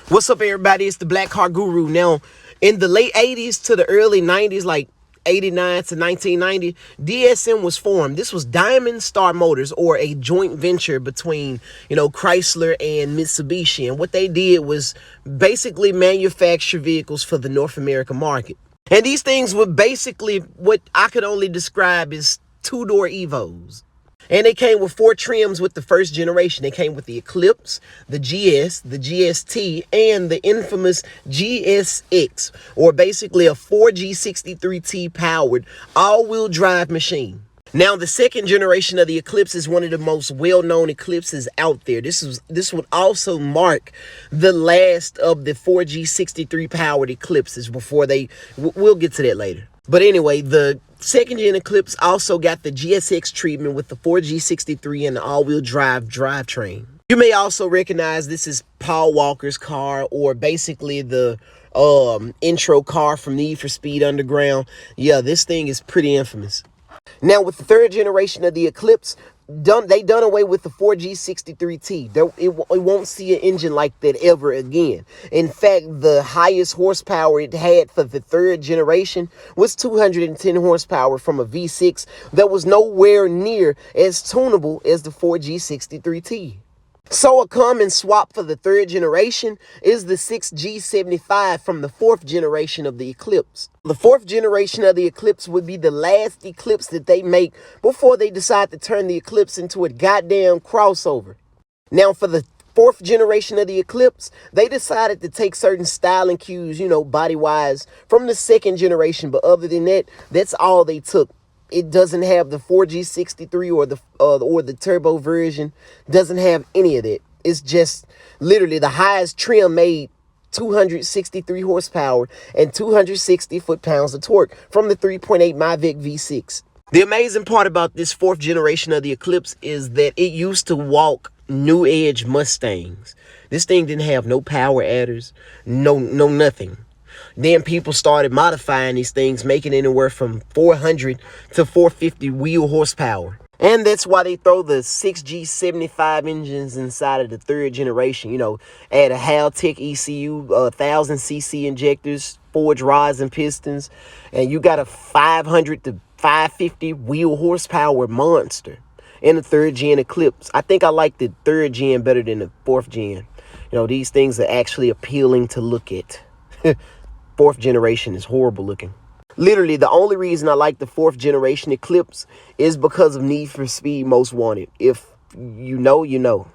What's up, everybody? It's the Black Car Guru. Now, in the late 80s to the early 90s, like 89 to 1990, DSM was formed. This was Diamond Star Motors, or a joint venture between, Chrysler and Mitsubishi. And what they did was basically manufacture vehicles for the North American market. And these things were basically what I could only describe as two-door Evos. And they came with 4 trims with the first generation. They came with the Eclipse, the GS, the GST, and the infamous GSX, or basically a 4G63T powered all-wheel drive machine. Now, the second generation of the Eclipse is one of the most well-known Eclipses out there. This would also mark the last of the 4G63 powered Eclipses before we'll get to that later. But anyway, the second gen Eclipse also got the GSX treatment with the 4G63 and the all-wheel drive drivetrain. You may also recognize this is Paul Walker's car, or basically the intro car from Need for Speed Underground. Yeah, this thing is pretty infamous. Now, with the third generation of the Eclipse, they done away with the 4G63T. It won't see an engine like that ever again. In fact, the highest horsepower it had for the third generation was 210 horsepower from a V6 that was nowhere near as tunable as the 4G63T. So a common swap for the third generation is the 6G75 from the fourth generation of the Eclipse. The fourth generation of the Eclipse would be the last Eclipse that they make before they decide to turn the Eclipse into a goddamn crossover. Now, for the fourth generation of the Eclipse, they decided to take certain styling cues, body-wise, from the second generation. But other than that, that's all they took. It doesn't have the 4G63 or the turbo version. Doesn't have any of that. It's just literally the highest trim made 263 horsepower and 260 foot-pounds of torque from the 3.8 Mavic V6. The amazing part about this fourth generation of the Eclipse is that it used to walk new edge Mustangs. This thing didn't have no power adders, no nothing. Then people started modifying these things, making anywhere from 400 to 450 wheel horsepower. And that's why they throw the 6G75 engines inside of the third generation. Add a Haltech ECU, 1,000cc injectors, forged rods and pistons, and you got a 500 to 550 wheel horsepower monster in the third gen Eclipse. I think I like the third gen better than the fourth gen. These things are actually appealing to look at. Fourth generation is horrible looking. Literally, the only reason I like the fourth generation Eclipse is because of Need for Speed Most Wanted. If you know, you know.